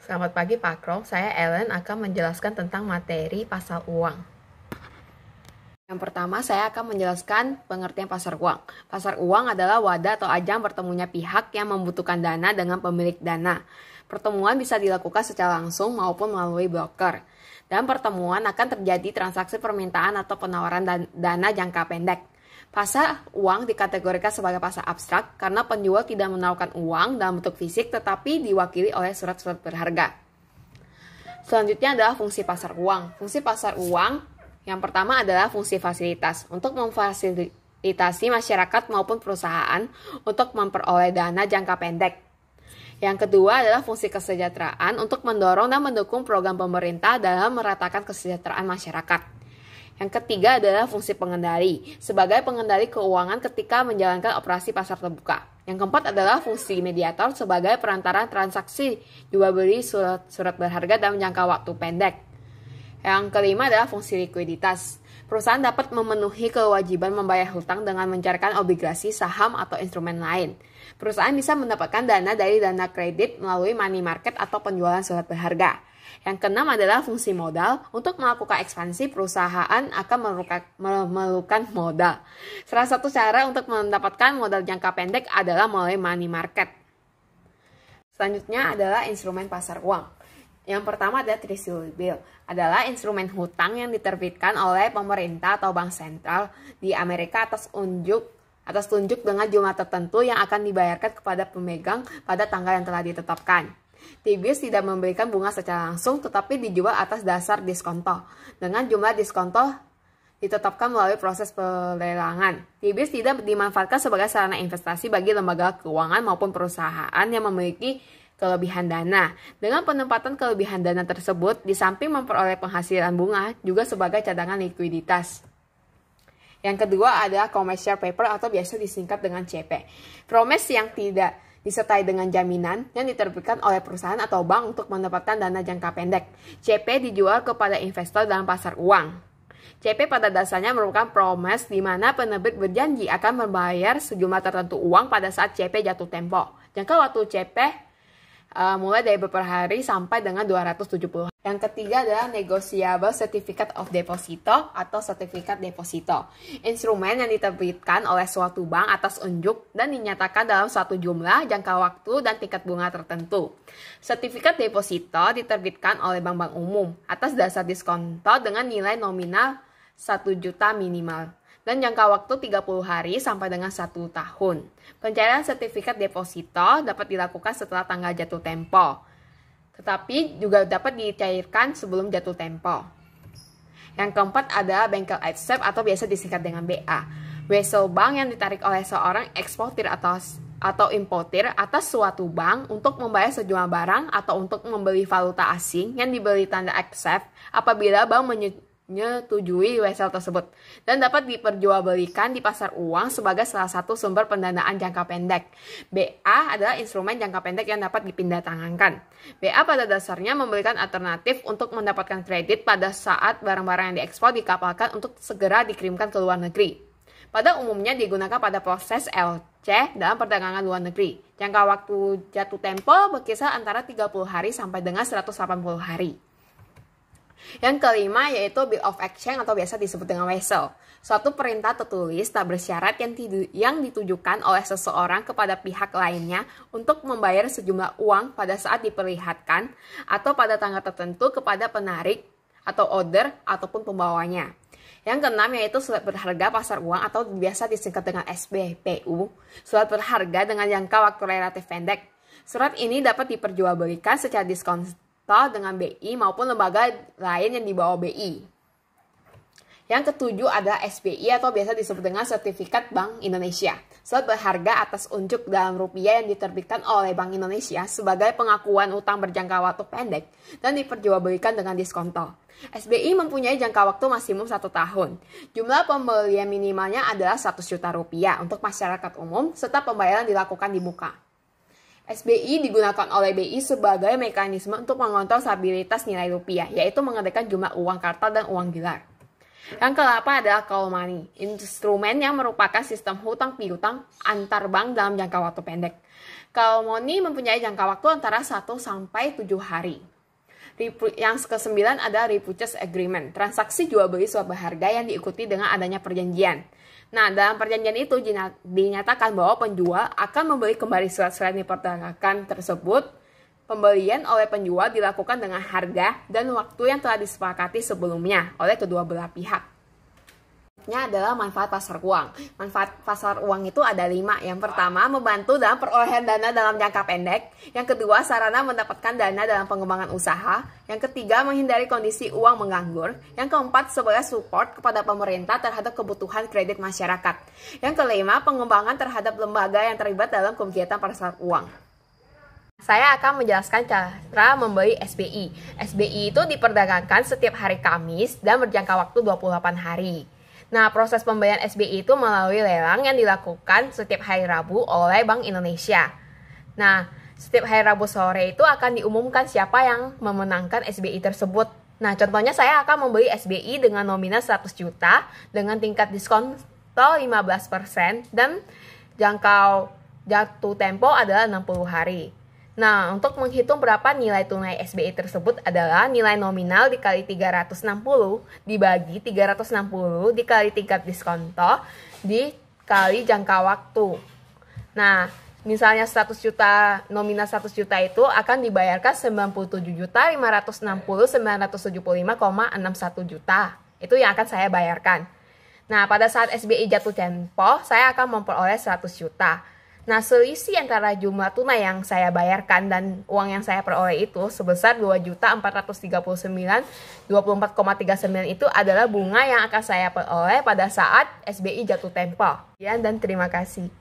Selamat pagi Pak Kro, saya Ellen akan menjelaskan tentang materi pasar uang. Yang pertama, saya akan menjelaskan pengertian pasar uang. Pasar uang adalah wadah atau ajang bertemunya pihak yang membutuhkan dana dengan pemilik dana. Pertemuan bisa dilakukan secara langsung maupun melalui broker. Dan pertemuan akan terjadi transaksi permintaan atau penawaran dana jangka pendek. Pasar uang dikategorikan sebagai pasar abstrak karena penjual tidak menawarkan uang dalam bentuk fisik tetapi diwakili oleh surat-surat berharga. Selanjutnya adalah fungsi pasar uang. Fungsi pasar uang yang pertama adalah fungsi fasilitas untuk memfasilitasi masyarakat maupun perusahaan untuk memperoleh dana jangka pendek. Yang kedua adalah fungsi kesejahteraan untuk mendorong dan mendukung program pemerintah dalam meratakan kesejahteraan masyarakat. Yang ketiga adalah fungsi pengendali, sebagai pengendali keuangan ketika menjalankan operasi pasar terbuka. Yang keempat adalah fungsi mediator sebagai perantara transaksi jual beli surat berharga dalam jangka waktu pendek. Yang kelima adalah fungsi likuiditas. Perusahaan dapat memenuhi kewajiban membayar hutang dengan mencairkan obligasi, saham, atau instrumen lain. Perusahaan bisa mendapatkan dana dari dana kredit melalui money market atau penjualan surat berharga. Yang keenam adalah fungsi modal. Untuk melakukan ekspansi, perusahaan akan memerlukan modal. Salah satu cara untuk mendapatkan modal jangka pendek adalah melalui money market. Selanjutnya adalah instrumen pasar uang. Yang pertama adalah treasury bill, adalah instrumen hutang yang diterbitkan oleh pemerintah atau bank sentral di Amerika atas tunjuk dengan jumlah tertentu yang akan dibayarkan kepada pemegang pada tanggal yang telah ditetapkan. T-bills tidak memberikan bunga secara langsung tetapi dijual atas dasar diskonto dengan jumlah diskonto ditetapkan melalui proses pelelangan. T-bills tidak dimanfaatkan sebagai sarana investasi bagi lembaga keuangan maupun perusahaan yang memiliki kelebihan dana. Dengan penempatan kelebihan dana tersebut, di samping memperoleh penghasilan bunga, juga sebagai cadangan likuiditas. Yang kedua adalah commercial paper atau biasa disingkat dengan CP. Promise yang tidak disertai dengan jaminan yang diterbitkan oleh perusahaan atau bank untuk mendapatkan dana jangka pendek. CP dijual kepada investor dalam pasar uang. CP pada dasarnya merupakan promise di mana penerbit berjanji akan membayar sejumlah tertentu uang pada saat CP jatuh tempo. Jangka waktu CP mulai dari beberapa hari sampai dengan 270. Yang ketiga adalah negotiable certificate of deposito atau sertifikat deposito. Instrumen yang diterbitkan oleh suatu bank atas unjuk dan dinyatakan dalam suatu jumlah, jangka waktu, dan tingkat bunga tertentu. Sertifikat deposito diterbitkan oleh bank-bank umum atas dasar diskonto dengan nilai nominal 1 juta minimal dan jangka waktu 30 hari sampai dengan 1 tahun. Pencairan sertifikat deposito dapat dilakukan setelah tanggal jatuh tempo, tetapi juga dapat dicairkan sebelum jatuh tempo. Yang keempat adalah banker accept atau biasa disingkat dengan BA. Wesel bank yang ditarik oleh seorang eksportir atau importir atas suatu bank untuk membayar sejumlah barang atau untuk membeli valuta asing yang diberi tanda accept apabila bank menyetujui wesel tersebut dan dapat diperjualbelikan di pasar uang sebagai salah satu sumber pendanaan jangka pendek. BA adalah instrumen jangka pendek yang dapat dipindahtangankan. BA pada dasarnya memberikan alternatif untuk mendapatkan kredit pada saat barang-barang yang diekspor dikapalkan untuk segera dikirimkan ke luar negeri. Pada umumnya digunakan pada proses LC dalam perdagangan luar negeri. Jangka waktu jatuh tempo berkisar antara 30 hari sampai dengan 180 hari. Yang kelima yaitu Bill of Exchange atau biasa disebut dengan wesel. Suatu perintah tertulis tak bersyarat yang ditujukan oleh seseorang kepada pihak lainnya untuk membayar sejumlah uang pada saat diperlihatkan atau pada tanggal tertentu kepada penarik atau order ataupun pembawanya. Yang keenam yaitu surat berharga pasar uang atau biasa disingkat dengan SBPU. Surat berharga dengan jangka waktu relatif pendek. Surat ini dapat diperjualbelikan secara diskon dengan BI maupun lembaga lain yang di bawah BI. Yang ketujuh adalah SBI atau biasa disebut dengan Sertifikat Bank Indonesia. Surat berharga atas unjuk dalam rupiah yang diterbitkan oleh Bank Indonesia sebagai pengakuan utang berjangka waktu pendek dan diperjualbelikan dengan diskonto. SBI mempunyai jangka waktu maksimum 1 tahun. Jumlah pembelian minimalnya adalah 100 juta rupiah untuk masyarakat umum serta pembayaran dilakukan di muka. SBI digunakan oleh BI sebagai mekanisme untuk mengontrol stabilitas nilai rupiah, yaitu mengendalikan jumlah uang kartal dan uang gelar. Yang ke-8 adalah call money, instrumen yang merupakan sistem hutang piutang antar bank dalam jangka waktu pendek. Kalau Money mempunyai jangka waktu antara 1 sampai 7 hari. Yang ke-9 ada repurchase agreement, transaksi jual beli suap berharga yang diikuti dengan adanya perjanjian. Nah, dalam perjanjian itu dinyatakan bahwa penjual akan membeli kembali surat-surat yang diperdagangkan tersebut. Pembelian oleh penjual dilakukan dengan harga dan waktu yang telah disepakati sebelumnya oleh kedua belah pihak. Adalah manfaat pasar uang. Manfaat pasar uang itu ada 5. Yang pertama, membantu dalam perolehan dana dalam jangka pendek. Yang kedua, sarana mendapatkan dana dalam pengembangan usaha. Yang ketiga, menghindari kondisi uang menganggur. Yang keempat, sebagai support kepada pemerintah terhadap kebutuhan kredit masyarakat. Yang kelima, pengembangan terhadap lembaga yang terlibat dalam kegiatan pasar uang. Saya akan menjelaskan cara membeli SBI. SBI itu diperdagangkan setiap hari Kamis dan berjangka waktu 28 hari. Nah, proses pembelian SBI itu melalui lelang yang dilakukan setiap hari Rabu oleh Bank Indonesia. Nah, setiap hari Rabu sore itu akan diumumkan siapa yang memenangkan SBI tersebut. Nah, contohnya saya akan membeli SBI dengan nominal 100 juta dengan tingkat diskon 15% dan jatuh tempo adalah 60 hari. Nah, untuk menghitung berapa nilai tunai SBI tersebut adalah nilai nominal dikali 360 dibagi 360 dikali tingkat diskonto dikali jangka waktu. Nah, misalnya 100 juta, nominal 100 juta itu akan dibayarkan 97.560.975,61 juta. Itu yang akan saya bayarkan. Nah, pada saat SBI jatuh tempo, saya akan memperoleh 100 juta. Nah, selisih antara jumlah tunai yang saya bayarkan dan uang yang saya peroleh itu sebesar 2.439.24,39 itu adalah bunga yang akan saya peroleh pada saat SBI jatuh tempo. Dan terima kasih.